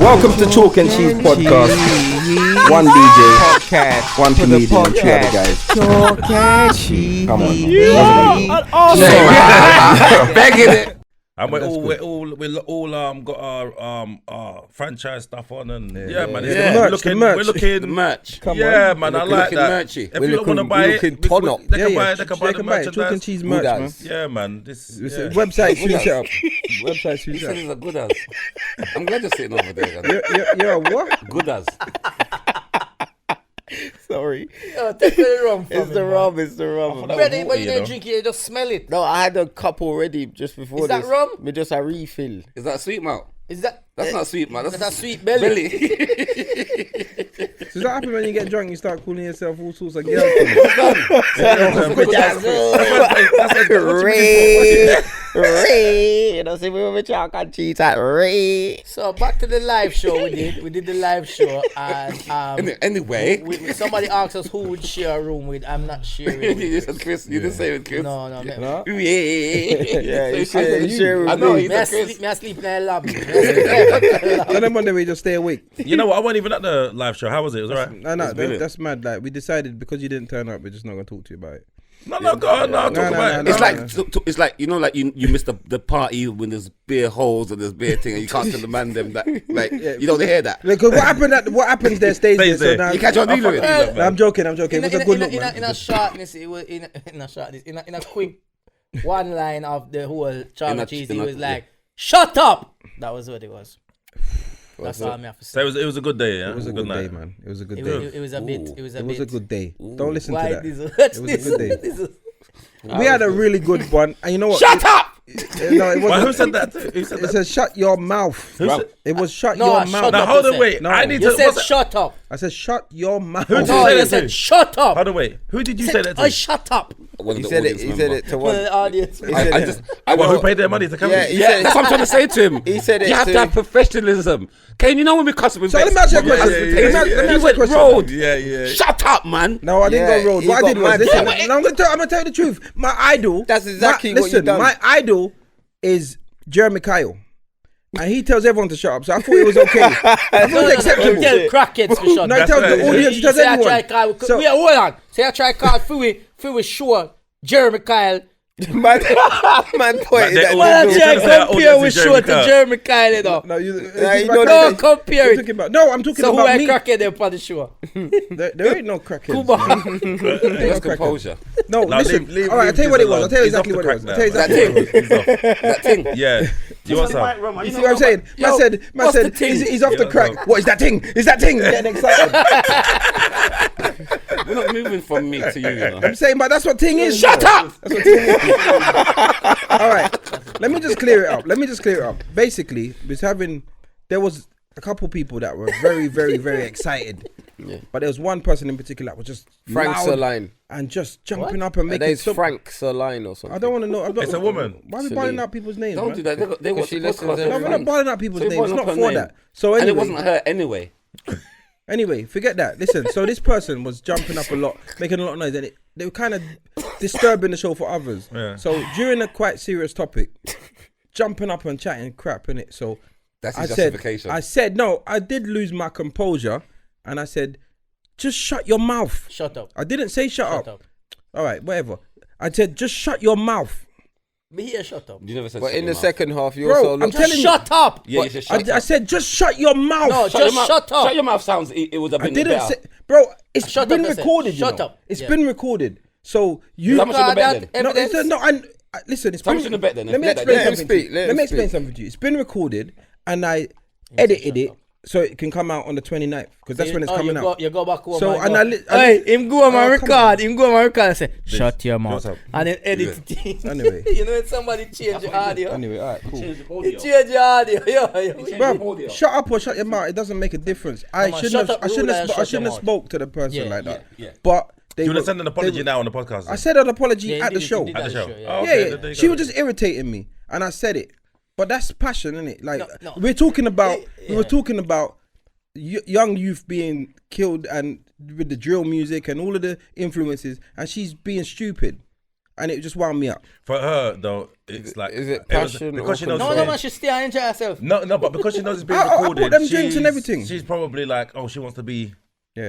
Welcome to Chalk and Cheese Podcast. One DJ, podcast, one comedian, and two other guys. Chalk and Cheese. Come on. Begging it. And we're all got our franchise stuff on and yeah man, We're looking The merch. Come yeah on. man, I like that. Merchy. If you don't want to buy it, they can buy the merchandise. Chalk and Cheese merch, man. Yeah man, Website soon set up. Website soon He set said up. he's a good as. I'm glad you're sitting over there. You're a what? Good as. Sorry. Take the rum from It's the rum, it's the rum. Ready, but you don't drink it, you just smell it. No, I had a cup already just before Is that this. rum? Me just a refill. Is that sweet mouth? Is that? That's not sweet mouth. That's That's a sweet belly. Does that happen when you get drunk? You start calling yourself all sorts of girls. Ray, you know, see, we were with Chalk and Cheese at Ray. So back to the live show we did. We did the live show and Anyway. somebody asked us who would share a room with. I'm not sharing. You said Chris. You didn't say it, Chris. No. No? Yeah, you share with I know, me. he's Me I a Chris. sleep in the lobby. Tell them one day we just stay awake. You know what? I wasn't even at the live show. How was it? It was alright. No, brilliant. that's mad. Like, we decided because you didn't turn up, we're just not going to talk to you about it. No, go on. I'll talk about it. It's like you know, like you missed the party when there's beer holes and there's beer thing, and you can't tell the man them that like you don't hear that. Because what happens there stays there. So now, You catch on dealing with it. No, I'm joking. It was a good look, man. In a shortness, it was in a quick one line of the whole chocolate cheese. He was like, "Shut up." That was what it was. That's all I have to say. So it was a good day. Yeah, It was a good day, man. It was a good day. It was a bit. It was a It bit. was a good day. Don't listen to Why that. Dizzle? It was a good day. We had a really good one, and you know what? Shut up! No, it Who wasn't. said that? Who said It that? said shut your mouth. It was shut No, your shut mouth. Now up, hold you on, said. wait. No. I need You to. said what's it- shut up. I said shut your mouth. Who did No, say you that said to? shut up. Hold on, wait. Who did you say that I to? shut up. One of He the said it. audience He said member. it to For the one. audience. I Who know. paid their money to come? Yeah, in? he Yeah, said. that's what I'm trying to say to him. He said it You have to- to have professionalism. Kane, you know when we cuss with So let me ask you a question. Yeah, Let me ask you He a went question. road. Yeah. Shut up, man. No, I didn't Yeah, go road. he What I got did was mad. listen. Yeah, I'm gonna tell you the truth. My idol. That's exactly what you listen, done. my idol is Jeremy Kyle, and he tells everyone to shut up. So I thought it was okay. I thought it was acceptable. Tell crackheads to shut No, he up. tells right. the audience. He tells Say I try everyone. call. So- Wait, hold on. Say I try call Fui sure Jeremy Kyle. Man pointed they at all- Why the don't you try tell us that compare audience with is show to Jeremy Jeremy Kyle, you know? No, you know No, compare it. No, I'm talking So who about I me. crackhead them for the show? There ain't no crackheads. Kuba. There's composure. No, No, listen. leave all right, I'll tell you what it was. Dizzle I'll tell you alone. He's off exactly the what it was. crack I'll tell you now. exactly what it was. That thing. Yeah. Do you want some? You see what I'm saying? Man said, what's the thing? he's off the Yeah, crack. no. What is that thing? Is that thing? Getting excited. We're not moving from me to you, you know. I'm saying, but that's what ting is. Shut up! That's what ting is. All right, let me just clear it up. Basically, there was a couple people that were very, very, very excited. Yeah. But there was one person in particular that was just Frank loud Saline. and just jumping up and making There's some. Frank Saline or something. I don't want to know. It's a woman. Why are we Celine. balling out people's names? Don't man? do that. They watch she the listens podcast. to No, we're not balling out people's So names. It's balling not up her for name. that. So And it anyway, wasn't her anyway. Anyway, forget that. Listen, so this person was jumping up a lot, making a lot of noise, and they were kind of disturbing the show for others. Yeah. So during a quite serious topic, jumping up and chatting crap in it. So That's I his said, justification. no, I did lose my composure, and I said, just shut your mouth. Shut up. I didn't say shut Shut up. up. All right, whatever. I said, just shut your mouth. Me here, shut up. You never said But shut in your the mouth. second half, you Bro, also I'm look. telling you. Shut up. Yeah, you said shut I up. said, just shut your mouth. No, Shut your just mouth. shut up. Shut your mouth sounds. It would have I been didn't better. say, bro. It's Shut been up, I said. recorded. You Shut know. up. It's Yeah. been recorded. So you. How much in the bet then? No, Evidence? listen. It's How been, much in the bet then? Let me Let explain him something. To you. speak, let Let him me explain speak. something to you. It's been recorded, and I edited it so it can come out on the 29th because that's when it's coming out. You go back home. So, and and go, I hey, him go on my Oh, come on. record. Him go on my record and say, shut your mouth. What's up? And then edit it. Anyway. You know when somebody change your audio. Anyway, all right, cool. You change your audio. Yeah. Bro, shut up or shut your mouth. It doesn't make a difference. I on, shouldn't shut have. up, I shouldn't ruler, have. and I shut shouldn't your have mouth. spoke to the person Yeah, like that. yeah. But they You want were- to send an apology now on the podcast? I said an apology Yeah, at the he show. did At the show. yeah. Oh, Yeah, okay, yeah. there you She go. was just irritating me, and I said it. But that's passion, isn't it? Like No. we're talking about, we were Yeah. talking about young youth being killed, and with the drill music and all of the influences, and she's being stupid. and it just wound me up. For her though, it's like is it was- passion because she or knows No, man, she stay and enjoy herself. No, but because she knows it's being I recorded, bought them drinks and everything. She's probably like, oh, she wants to be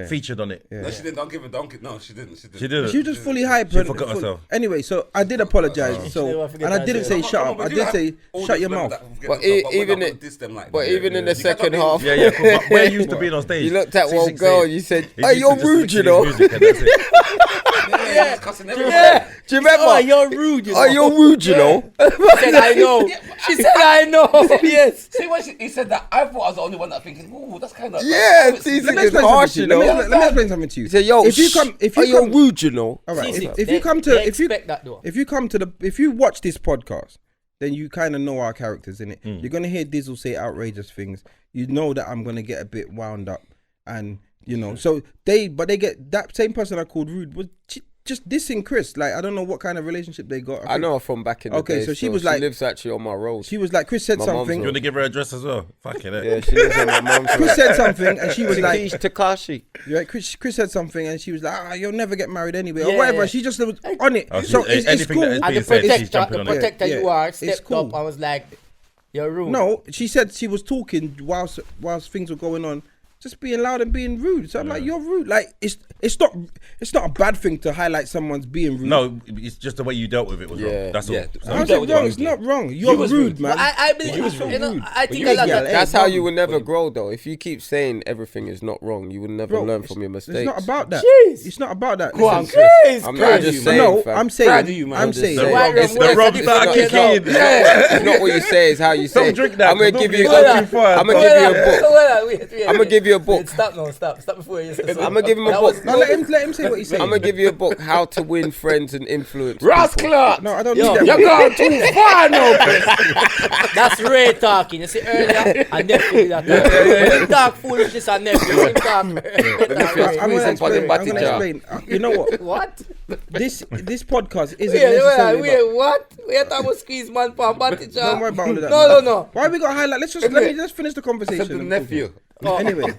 featured on it. No, she didn't. Don't give a donkey. No, she didn't. She didn't. She was just fully hyped. She forgot herself. Anyway, so I did apologize. She So never forget and I that didn't shit. say shut up. I did say shut your mouth. But even in the second half, Yeah, cool, but we're used to being on stage. you looked at one Ceesix girl, said- you said, He's "Hey, used to you're just rude, you mixing know." his music and that's it. Yeah. Cussing Yeah. everywhere. Do you remember? Oh, you're rude. You know. Oh, you're rude, you know. She said, I know. She said, I know. Yes. See when he said that, I thought I was the only one that thinking, ooh, that's kind of Yeah, Let Ceesix me is explain harsh, something you to you. know. Let me explain something to you. He said, "Yo, if you come, you're rude, you know." all right. See, If you come to, if you expect that though. if you come to the, if you watch this podcast, then you kind of know our characters in it. You're gonna hear Dizzle say outrageous things. You know that I'm gonna get a bit wound up, and you know, so they get that same person I called rude was just dissing Chris. Like I don't know what kind of relationship they got. I know her from back in the day. Okay, so she was like- she lives actually on my road. She was like, Chris said My mom's something. You want to give her a address as well? Fucking it. Yeah, she lives on my mom's road. Chris said something, and she was like, Takashi. yeah, Chris said something, and she was like, you'll never get married anyway, or Yeah, whatever. yeah. She just was on it. Oh, So she's- it's anything cool. that is And the being said, she's protector, jumping the on it. protector Yeah, you are, it's stepped cool. up and was like, you're rude. No, she said she was talking whilst things were going on, just being loud and being rude. So I'm like, you're rude. Like it's not a bad thing to highlight someone's being rude. No, it's just the way you dealt with it was Yeah. wrong. That's all. Yeah. How's it wrong? It's not wrong. You're rude, man. I believe, you know, I think a lot of That's how you will never grow, though. If you keep saying everything is not wrong, you will never Bro, learn from your mistakes. It's not about that. Jeez. It's not about that. Go on, Listen, Chris. I'm not just saying. no, fam. I'm saying. Proud of you, man. I'm I'm just saying. The Why Robs wrong started word? kicking in. It's not what you say, it's how you say. Don't it. drink that, I'm gonna 'cause give you. nobody I'm got too far. gonna give you a book. Wait. I'm gonna give you a book. Stop before you say I'm gonna give him a That book. was- No, let him say what he's saying. I'm gonna give you a book, How to Win Friends and Influence People. Rascal! No, I don't Yo, need You're that. going too far now, Chris. That's Ray talking. You see earlier, I never did that. When you talk foolishness, I never did talk. I'm gonna explain. You know what? What? This podcast isn't necessarily. Wait, what? We are talking about squeeze man for Batty Don't worry about all of that. No. Why we got to highlight? Let's finish the Said conversation. the nephew. Anyway,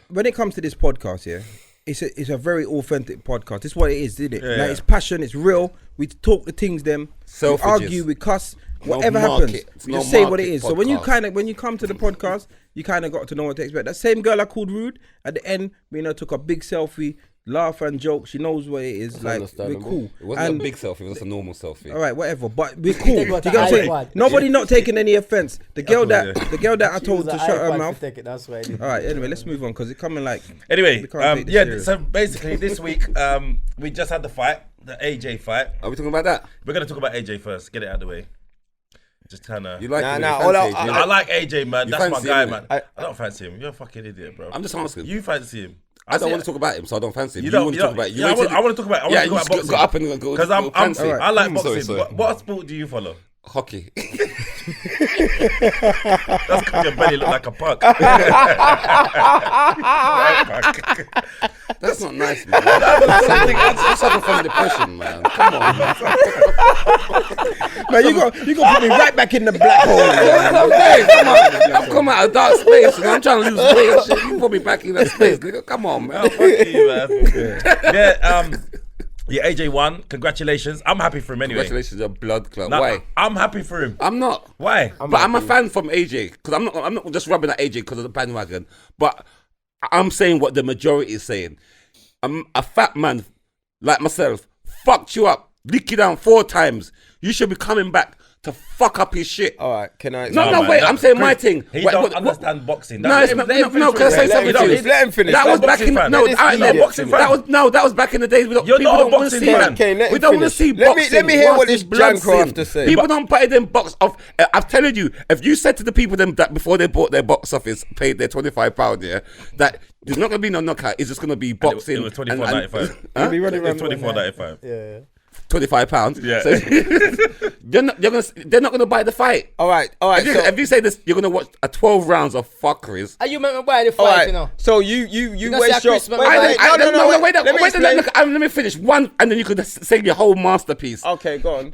when it comes to this podcast, yeah, it's a very authentic podcast. It's what it is, isn't it? Yeah, Like yeah. it's passion, it's real. We talk the things them. We Selfridges. argue, we cuss. No Whatever market. happens, It's we no just say what it market is. So when you podcast. when you come to the podcast, you kind of got to know what to expect. That same girl I called rude at the end, took a big selfie, laugh and joke. She knows what it is. That's Like we're understandable. cool. It wasn't And- a big selfie, it was just a normal selfie. all right, whatever. But we're cool. Do you got get the what I'm saying? iPod. Nobody not taking any offense. The girl Yeah. that I told to shut her mouth. That's why. All right. Anyway, let's move on because it's coming like. Anyway, We can't take this yeah. serious. So basically, this week we just had the fight, the AJ fight. Are we talking about that? We're gonna talk about AJ first. Get it out of the way. Just kind of. You like him? Nah, You all fancy I- him? I like AJ, man. You That's my fancy guy, him, man. I- I don't fancy him. You're a fucking idiot, bro. I'm just asking. You fancy him? I don't want to talk about him, so I don't fancy him. You You don't. want to talk about. Yeah, I want to talk about. I want Yeah, to you talk just about boxing. got up and go. Because go fancy. Alright. I like Sorry, boxing. sorry. What sport do you follow? Hockey. That's because your belly look like a puck. That's not nice, man. That's suffering from depression, man. Come on. Man, you got put me right back in the black hole. That's what I'm saying. Come on. I've come out of dark space and I'm trying to lose weight and shit. You put me back in that space, nigga. Come on, man. Oh, fuck you, man. Yeah, AJ won. Congratulations. I'm happy for him anyway. Congratulations, a blood club. No, Why? I'm happy for him. I'm not. Why? But I'm a fan from AJ because I'm not just rubbing at AJ because of the bandwagon. But I'm saying what the majority is saying. I'm a fat man like myself. Fucked you up, lick you down 4 times. You should be coming back to fuck up his shit. All right, can I? No, man, wait. that- I'm saying my Chris, thing. He Wait, don't what- understand boxing. No, it's not. No, can I say something to you? Let him finish. That was He's a back in boxing no, fan. I He's not a know. boxing fan. That was back in the days. We don't, You're people not a don't want to boxing see fan. that. Okay, let We him don't want to finish. see boxing. Let me hear what Whilst this it's blood Jankro have sin. to say. People don't buy them box off. I'm telling you, if you said to the people them that before they bought their box office, paid their £25, yeah, that there's not gonna be no knockout. It's just gonna be boxing. It was $24.95. Huh? Be running It's around. $24.95. Yeah. £25. Yeah. So, they're not gonna buy the fight. All right. If you say this, you're gonna watch a 12 rounds of fuckeries. And you make me buy the All fight, right. you know. So you don't see waste a your. Christmas Wait, fight. no, wait. Wait, Let me explain. let me finish one, and then you could say your whole masterpiece. Okay, go on.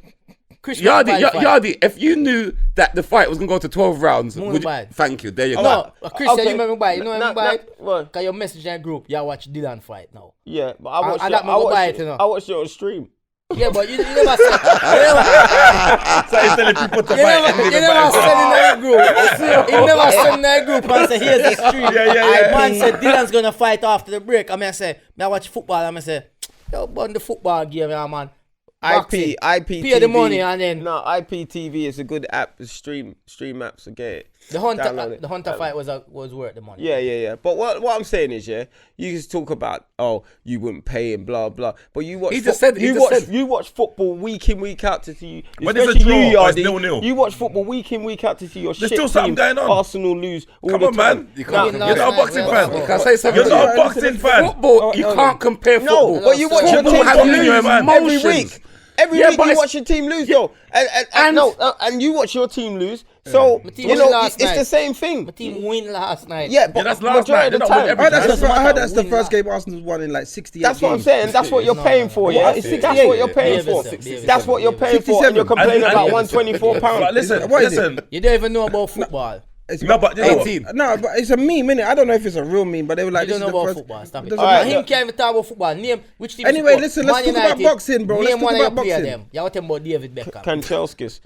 Chris Yardie, if you knew that the fight was gonna go to 12 rounds, thank you. There you go. No, Chris, you remember buy it? You know Nah, buy it? what? Cause your message in group, y'all watch Dylan fight now. Yeah, but I watched I watched it on stream. Yeah, but you never said. So he's telling people to You never said in that group. He never said in that group and say, here's the stream. Yeah. Man said Dylan's gonna fight after the break. I say, I watch football. I say, yo, but the football game, yeah, man. IPTV. Pay the money and then. No, IPTV is a good app. Stream apps. So get it. The Hunter fight was worth the money. Yeah. But what I'm saying is, you just talk about, you wouldn't pay and blah blah. But you watch. You watch football week in week out to see. But there's a draw. It's 0-0. You watch football week in week out to see your There's shit still something team, going on. Arsenal lose all Come the on, time. man. You can't. You're not a boxing fan. Can I say something? You're not a boxing fan. Football, you can't compare football. But you watch your Football team has lose emotions. every week. Every week but you watch your team lose, though. And you watch your team lose. So, team you know, last it's night. the same thing. My team win last night. Yeah, but that's last majority night. of the They're not time. winning every I heard that's the Win first that. game Arsenal won in like 68 That's what I'm games. saying. That's what you're paying for, yeah? It's That's what you're paying for. 67. That's what you're paying for, and you're 67. complaining And- about £124. But listen, What is it? listen. You don't even know about football. No, but 18. No, but it's a meme, innit? I don't know if it's a real meme, but they were like, You this don't is know the about first. football. Stop it. Doesn't Alright, Him look. can't even talk about football. Name which team. Anyway, support. listen, let's Man talk about United, boxing, bro. Let's Name talk one about of your player boxing. them. You're talking about David Beckham. Kanchelskis.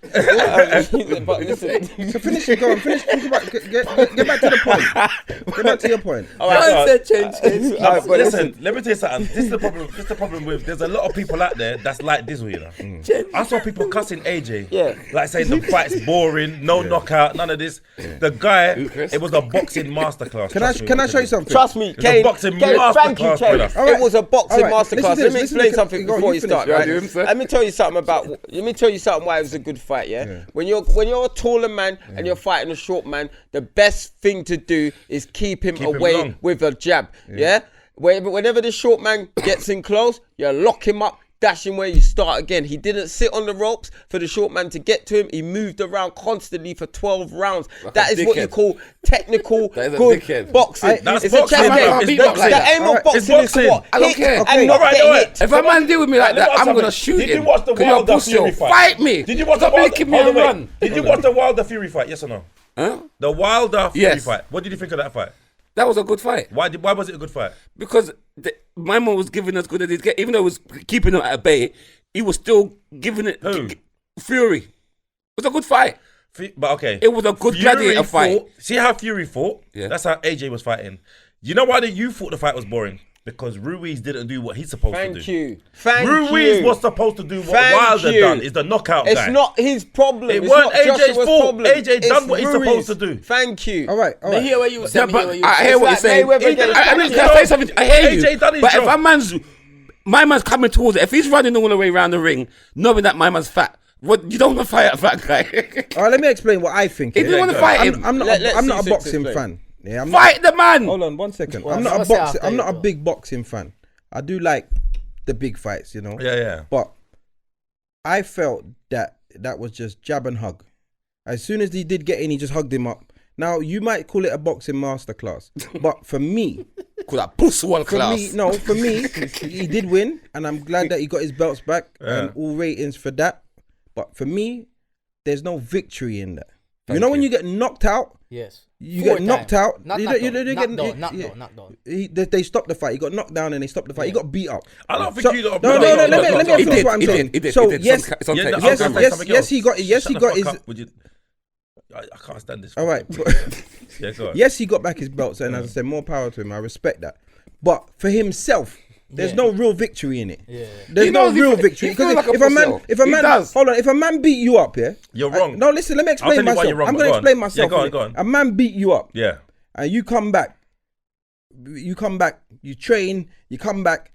But listen. So finish it, go on, finish. Talk about, get back to the point. Get back to your point. Man said change. No, but listen, let me tell you something. This is the problem. This is the problem with. There's a lot of people out there that's like Dizzle, you know. I saw people cussing AJ. Yeah. Like saying the fight's boring, no knockout, none of this. The guy, it was a boxing masterclass. Can I show you something? Trust me, It's a Kane. boxing Thank you, masterclass, Kane. brother. Alright. It was a boxing Alright, listen masterclass. to Let this, me listen explain to something this. Go on, before you you start, finish. right? Yeah, you, sir. Let me tell you something about. Let me tell you something why it was a good fight. Yeah. When you're a taller man and you're fighting a short man, the best thing to do is keep him him away long. with a jab. Yeah. Whenever the short man gets in close, you lock him up. Dash him where you start again. He didn't sit on the ropes for the short man to get to him. He moved around constantly for 12 rounds. That is what you dickhead. call technical, That is a good dickhead. boxing. That's It's boxing, a chess man. game. It's boxing. The aim of Alright, boxing it's is to what? boxing. I don't Hit care. and Okay. not Alright, get alright. hit. If a man deal with me like that, I'm gonna shoot Did him. you watch the 'Cause you're a Wilder pussy. Fury fight? Fight me. Did you watch the Stop Wilder? making me Hold on, wait. run. Did you watch the Wilder Fury fight? Yes or no? Huh? The Wilder Fury Yes. fight. What did you think of that fight? That was a good fight. Why was it a good fight? Because my man was giving us good as he'd get, even though it was keeping him at bay, he was still giving it. Who? Fury. It was a good fight. But okay. It was a good gladiator fight. See how Fury fought? Yeah. That's how AJ was fighting. You know why you thought the fight was boring? Because Ruiz didn't do what he's supposed to do. Thank you. Thank Ruiz you. was supposed to do what Thank Wilder you. done. Is the knockout It's guy. not his problem. It It's weren't not AJ's Joshua's fault. problem. AJ It's done what he's Ruiz. supposed to do. Thank you. All right. I hear what you said. I hear what you're like saying. Mayweather He didn't- against- I mean, can I say something? I hear you. AJ done his But if job. my man's coming towards it, if he's running all the way around the ring, knowing that my man's fat, what you don't want to fight a fat guy. All right, let me explain what I think. He yeah. didn't want to fight him. I'm not. Let I'm not a Ceesix boxing explain. fan. Yeah, I'm not. Fight the man. Hold on, 1 second. Well, I'm not a I'll say boxing. after I'm you not a go. big boxing fan. I do like the big fights, you know. Yeah. But I felt that was just jab and hug. As soon as he did get in, he just hugged him up. Now you might call it a boxing masterclass, but for me, Call that puss one for class. me, he did win, and I'm glad that he got his belts back and all ratings for that. But for me, there's no victory in that. You know when you get knocked out, Yes. you Four get knocked times. out. Not You knocked don't- down. you Knocked don't down, get- knocked down. They stopped the fight. He got knocked down and they stopped the fight. He got beat up. I don't think So- you lot. No, let me He finish did, what I'm he saying. did, he So did. yes, It's on tape. It's on yes, camera. yes, he got his. I can't stand this. All right. Yeah, go on. Yes, he got back his belts, and as I said, more power to him. I respect that. But for himself, there's no real victory in it. Yeah. There's He no knows he real fe- victory he feels because like a if a man, pussy. if a He man, does. hold on, if a man beat you up, yeah, You're wrong. No, listen, let me I'll explain tell you why myself. you're wrong, I'm but going go to on. explain Yeah, myself. go on, innit? go on. A man beat you up, Yeah. and you come back, you train, you come back,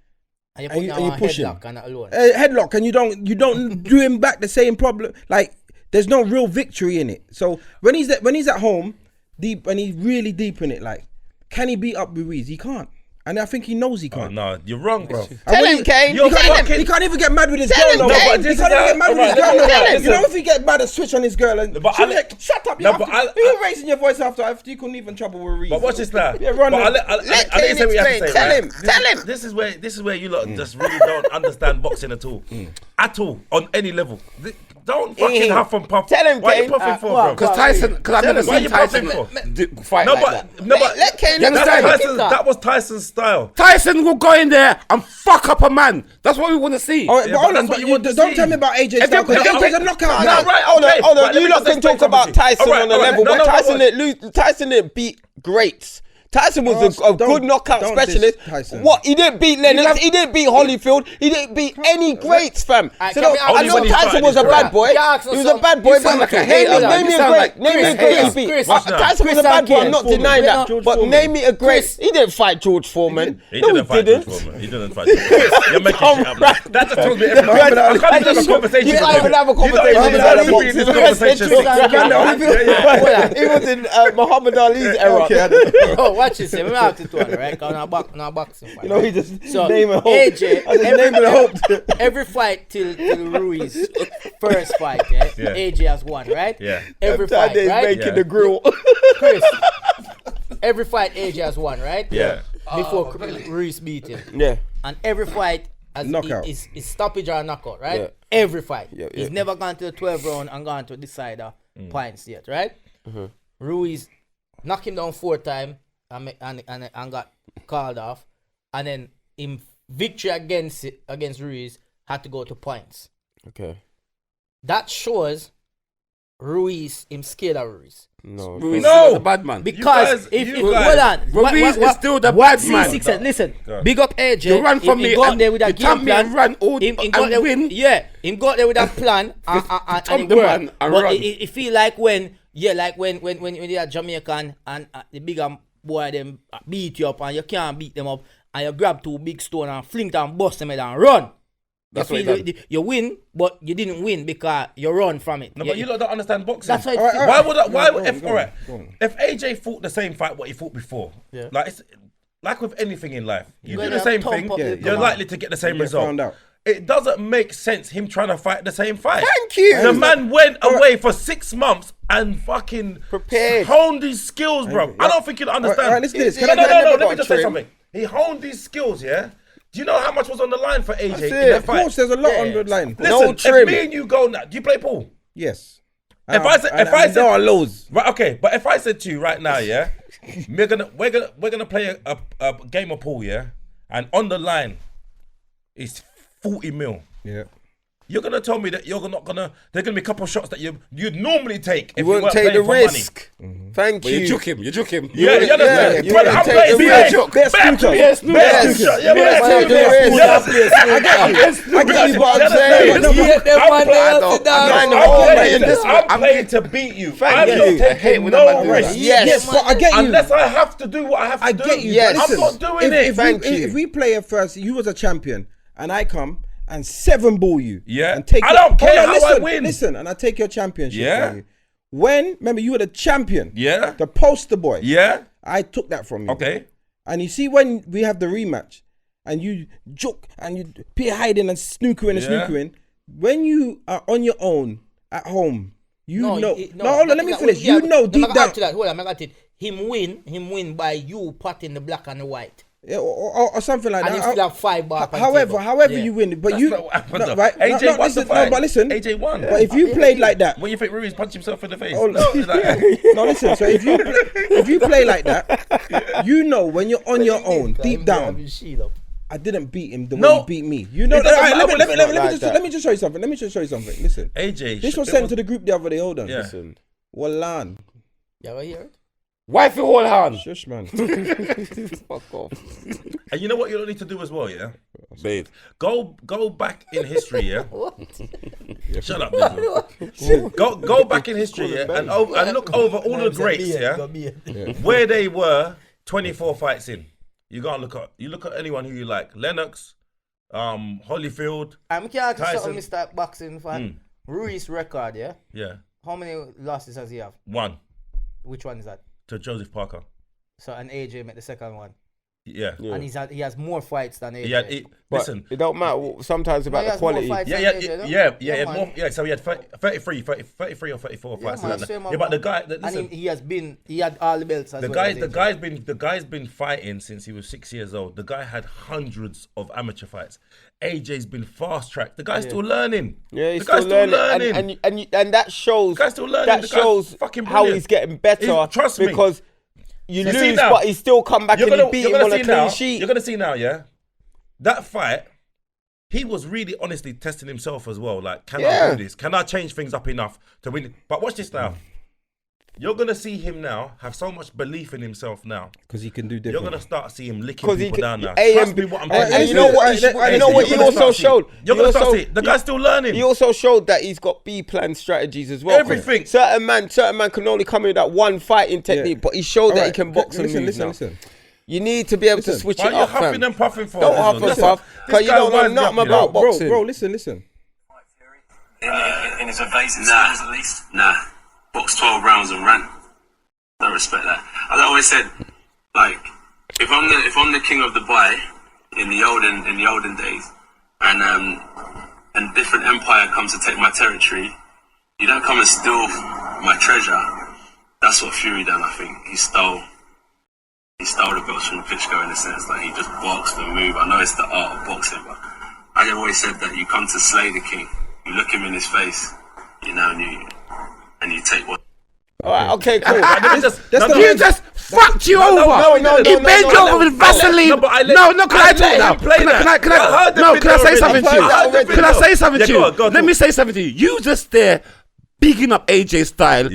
And you And put you- him and you on push him. headlock and that alone. headlock, and you don't do him back the same problem. Like there's no real victory in it. So when he's at home, deep, and he's really deep in it, like can he beat up Ruiz? He can't. And I think he knows he Oh, can't. no, you're wrong, bro. Tell him, Kane. You're Tell him. fucking- He can't even get mad with his Tell girl. him, No, Kane. but he can't even get mad with his Tell girl. him. No. Listen. You know if he get mad and switch on his girl and But shut up. You No, have but to- you were raising your voice after you couldn't even trouble with Ruiz. But watch this now. Yeah, run. But it. Let I Kane say what you have to explain. say, Tell right? him. Tell him. This is where you lot just really don't understand boxing at all. At all. On any level. Don't fucking huff and puff. Tell him, Why Kane. you puffing for, bro? Because Tyson, because I've never Why seen you Tyson puffing fight No, like but that. no, but Let Kane. You understand? that was Tyson's style. Tyson will go in there and fuck up a man. That's what we want to see. All right, Yeah, but but hold that's on, what but you you want to don't see. tell me about AJ If style, because you- AJ's a knockout. No, right, Hold okay, on. right, let You me lot just can explain talk about something to you. Tyson All right, on a all right. level, No, but no, Tyson no, didn't lose. Tyson didn't beat greats. Tyson was a Don't- good knockout don't diss specialist. Tyson. What? He didn't beat Lennox. He didn't beat Holyfield. He didn't beat any greats, fam. Alright, So can we no, ask I Only know when he Tyson started was a his bad career. boy. Yeah, He was a bad boy. You sound like a hater. Name me You a sound great. like Name me a Chris. great he Chris, beat. Chris, Tyson was Chris a bad and boy. I'm Kane. not Foreman. denying that. George But Foreman. name me a great. He didn't fight George Foreman. He No, didn't he fight didn't. George Foreman. He didn't fight George Foreman. You're making shit up. Now. That just tells me everything. I can't even have a conversation. You can't even have a You don't conversation. even about have the to be in this conversation. boxing. He was in Muhammad Ali's era. Oh, watch this. Let me ask you one, right? Because I'm boxing fight. You know, he just So name a hope. AJ, I just name it a hope. every fight till Ruiz first fight, Yeah. AJ has won, right? Yeah. Every fight, He's right? making Yeah. the grill. Chris, every fight AJ has won, right? Yeah. Before Ruiz beat him, Yeah. and every fight Knockout. is Mm-hmm. stoppage or knockout, right? Every fight. Yeah, He's yeah. never gone to the 12 round and gone to decider points yet, right? Ruiz knocked him down 4 times and got called off, and then in victory against Ruiz had to go to points. Okay. That shows Ruiz him scared of Ruiz. No. Ruiz is No. not the bad man. Because guys- if you hold guys- on, Ruiz is still the what bad man. Ceesix said, listen, Go. big up AJ. You run from Him me go out and there with a you tap game me plan. and run all Him and go there, win. Yeah, him go out there with a plan and Tom it the work. man and But run. it feel like when they are Jamaican and the bigger boy them beat you up and you can't beat them up and you grab 2 big stone and fling it and bust them head and run. That's you what feel he done. you win, but you didn't win because you run from it. No, but you lot don't understand boxing. That's why. Alright, Why would I? Why Go on, if go all right? on, go on. If AJ fought the same fight what he fought before, Yeah. like it's like with anything in life, you You're do the gonna same thump thing, up the you're command. likely to get the same You get result. found out. It doesn't make sense him trying to fight the same fight. Thank you. The man went away for 6 months and fucking Prepared. honed his skills, bro. I don't think you understand. Alright, let's do this. No, Can I no, get- no, no. never Let me got just say trimmed. something. He honed his skills, yeah. Do you know how much was on the line for AJ in it. that Of fight? course, there's a lot on the line. Listen, No if trim. me and you go now, do you play pool? Yes. If I said- if I said- there are lows. Right, okay, but if I said to you right now, yeah, we're gonna play a game of pool, yeah, and on the line is 40 mil. Yeah. You're gonna tell me that you're not gonna. There's gonna be a couple of shots that you'd normally take if You you wouldn't weren't take the playing for risk. Thank But you. you juke him. You juke him. Yeah, you understand? you Brother, wouldn't I'm take playing the BA. risk. Best scooter. Best Yes. scooter. Yeah, Yes, best take the scooter. risk. Yes. I get you, but I'm saying. I'm I'm playing to beat you. I'm Thank not you. I hate taking when that man no do risk. that. Yes. But I get you. Unless I have to do what I have to I do. get you. Yes. But I'm listen, not doing it. Thank you. If we play it first, you was a champion, and I come and 7 ball you. Yeah. And take I your- don't care Hold on, how I listen, win. Listen, and I take your championship. Yeah. From you. When, remember, you were the champion. Yeah. The poster boy. Yeah. I took that from you. Okay. And you see when we have the rematch, and you joke and you peer hiding and snookering and Yeah. snookering, when you are on your own at home, you know. No, hold on, let me finish. Yeah, You know deep down. Hold on, I got it. Him win by you potting the black and the white. Yeah, or something like And that. he still have 5 bar. However you win, but you Not what happened, no, though. right? AJ won listen, the fight. no, but listen. AJ won. But if you played like that, When you think Ruiz punched himself in the face? oh, No, like- no, listen. So if you play like that, you know when you're on your own, deep down. I didn't beat him the way No. he beat me. You know. It doesn't Alright, matter when it's not like that. let me just show you something. Let me just show you something. Listen, AJ. this was sent to the group the other day. Hold on. Yeah. Listen. Wallan, You ever hear it? Wifey hold hand. shush man. Fuck off. And you know what you don't need to do as well, yeah? Babe. Go back in history, yeah? What? Shut up, Dizzle. Go back in history, yeah? And look over all the greats, yeah? Where they were 24 fights in. You look at anyone who you like. Lennox, Holyfield. I'm can't ask you Tyson. something, Mr. Boxing fan. Ruiz record, yeah? Yeah. How many losses does he have? 1 Which one is that? to Joseph Parker. So, and AJ made the second one. Yeah. and he has more fights than AJ. Yeah. But Listen. it don't matter sometimes about he the has more quality. fights Yeah, than AJ, though. yeah. man. More, yeah, so he had 33 or 34 Yeah, fights. man, like that. same Yeah, but the amount. guy, And listen, he had all the belts as the well. guy's been fighting since he was 6 years old. The guy had hundreds of amateur fights. AJ's been fast tracked. The guy's still learning. Yeah, he's the guy's still learning. And that shows. The guy's still learning. That The guy's shows fucking how brilliant. he's getting better. Trust me. Because you So see lose, now, but he still come back and he beat him on a clean sheet. You're gonna see now, yeah. That fight, he was really honestly testing himself as well. Like, can I do this? Can I change things up enough to win? But watch this now. You're gonna see him now have so much belief in himself now. Because he can do You're different. gonna start seeing him licking people down now. AM Trust me, what I'm telling and you know what? You know what he also showed. You're gonna start seeing. The guy's still learning. He also showed that he's got B-plan strategies as well. Everything. Certain man can only come in with that one fighting technique, but he showed that he can box and move now. Listen. You need to be able to switch Why it are you up, huffing fam. and puffing for? Don't huff and Listen, puff, this because you guy don't know winds me up, nothing you know. about boxing. Bro, listen. In his evasive skills, at least. Nah, boxed 12 rounds and ran. Don't respect that. As I always said, like, if I'm the king of the buy in the olden days, and different empire comes to take my territory, you don't come and steal my treasure. That's what Fury done. I think he stole the belts from Klitschko in a sense. Like, he just boxed and moved. I know it's the art of boxing, but I have always said that you come to slay the king. You look him in his face, you know, and you take what. Alright, okay, cool. You just fucked you over. He bent you over with Vaseline. No, can I talk now? Can I say something to you? Can I say something to you? Let me say something to you. You just there bigging up AJ's style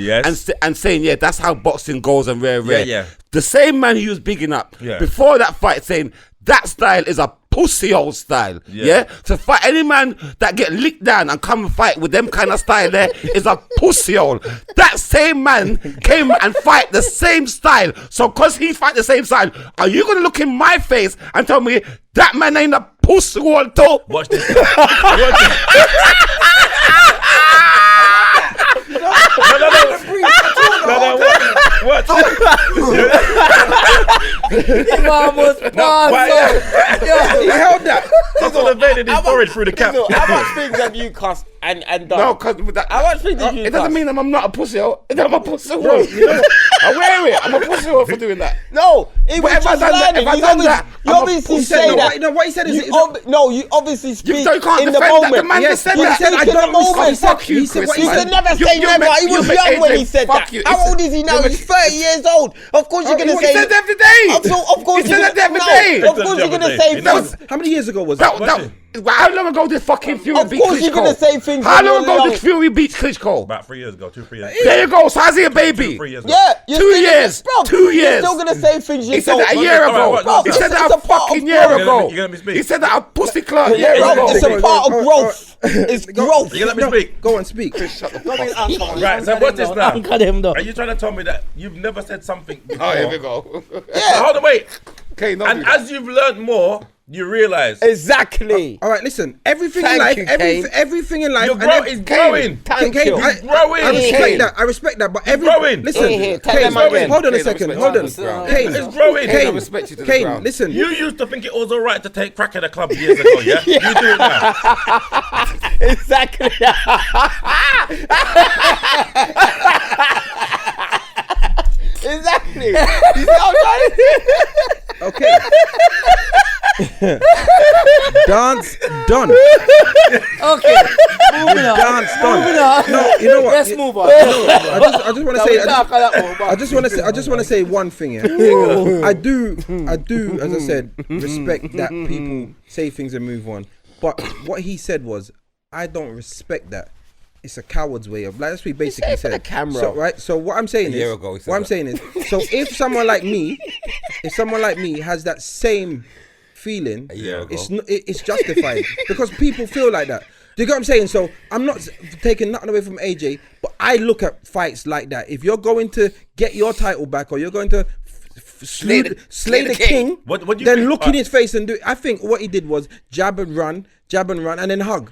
and saying, yeah, that's how boxing goes and rare. Yeah. The same man he was bigging up before that fight saying that style is a pussy old style. Yeah. To fight any man that get licked down and come and fight with them kind of style there is a pussy old. That same man came and fight the same style. So cause he fight the same style, are you gonna look in my face and tell me that man ain't a pussy old too? Watch this. Watch this. He held that. That's what evaded his storage through the cap. How much things have you cussed and done? No, cause How much things did you it doesn't cuss? mean I'm not a pussy hole. I'm a pussy hole. I wear it. I'm a pussy hole for doing that. No, it was But if I just done that- learning. if I done that, You I'm a obviously pussy. say that. What he said is You obviously speak You can't in the defend that. moment. The man just said you that. speak I in the don't moment. fuck you, He said Chris. what He man. said never You- say you never. make- He you was make young when AJ he said fuck that. you. How old is he now? He's 30 years old. Of course you're gonna He say. said that every day. Of course He you're said that every no, day. Of course you're gonna say things. How many years ago was That, that? how long ago did fucking Fury Of beat course you're Klitschko? gonna say things How when long you're ago young. did Fury beat Klitschko? About 3 years ago, 3 years. There you go. So how's he a baby? 3 years ago. Yeah, you're 2 still- years. bro, 2 You're years. still gonna say things you He said don't. that a year ago. Bro, He it's said that a a part of fucking year growth. ago. You let me speak. He said that a pussy clout a year Bro, ago. it's a part of growth. It's growth. You let me speak. Go on, speak. Right, so watch this now. Anchor him though. Are you trying to tell me that you've never said something before? Oh, here we go. So hold on, wait. Okay, no. And as you've learned more, you realise Exactly. All right, listen. Everything in Thank life, you, Kane. everything in life. you're and growing. ev- It's growing. Thank Kane, you. I growing. respect Kane. that. I respect that. But every growing. listen, Here, tell Kane, them again. hold on a Kane, I second. respect Hold you on. to the ground. Kane, It's growing. Kane, I Kane, respect you to the Kane, ground. listen. You used to think it was all right to take crack at a club years ago, yeah? You do it now. Exactly. Exactly. You see what I'm trying to do? Okay. Dance done. Okay, moving on. Dance done. Moving on. No, you know what? Let's move on. I just want to say. I just want to say one thing. Yeah. I do. As I said, respect that people say things and move on. But what he said was, I don't respect that. It's a coward's way of. Like, that's what he basically for said. the camera. So, right. So what I'm saying year is, ago he said what I'm that. saying is, so if someone like me has that same feeling, year ago. it's justified because people feel like that. Do you get what I'm saying? So I'm not taking nothing away from AJ, but I look at fights like that. If you're going to get your title back or you're going to slay the king, What do you then think? look in his face and do it. I think what he did was jab and run, and then hug.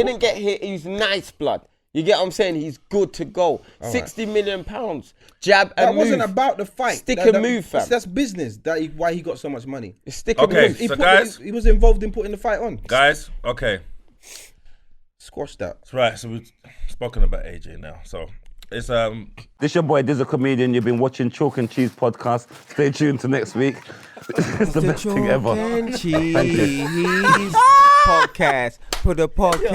didn't get hit. He was nice blood. You get what I'm saying? He's good to go. 60 million pounds. Jab and That move. wasn't about the fight. Stick and move, fam. That's business. Why he got so much money. Stick and Okay, move. He so put- guys, he was involved in putting the fight on. guys, okay. Squash that. That's right. So we've spoken about AJ now. So it's This your boy Dizzle comedian. You've been watching Chalk and Cheese podcast. Stay tuned to next week. It's the best thing ever. Cheese podcast. Put a podcast